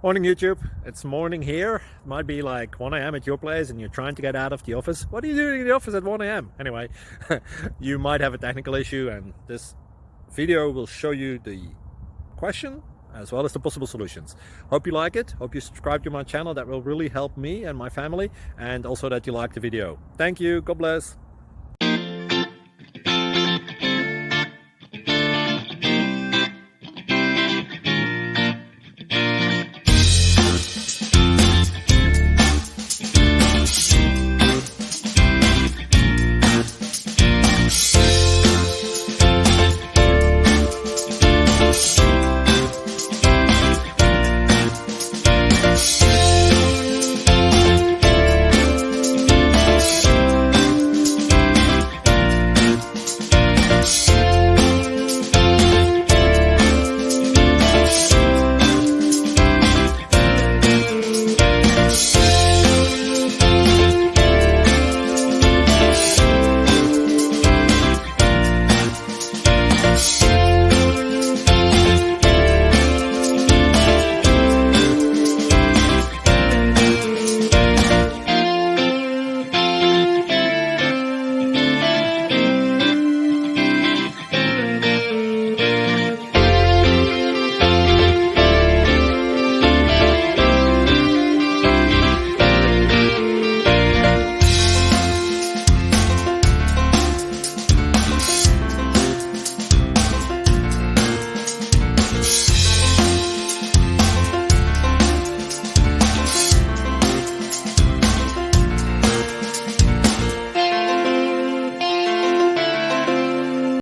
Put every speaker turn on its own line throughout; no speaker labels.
Morning YouTube, it's morning here. It might be like 1 a.m. at your place and you're trying to get out of the office. What are you doing in the office at 1 a.m? Anyway, you might have a technical issue and this video will show you the question as well as the possible solutions. Hope you like it, hope you subscribe to my channel. That will really help me and my family, and also that you like the video. Thank you, God bless.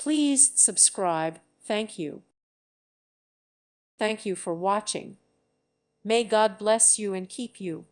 Please subscribe. Thank you. Thank you for watching. May God bless you and keep you.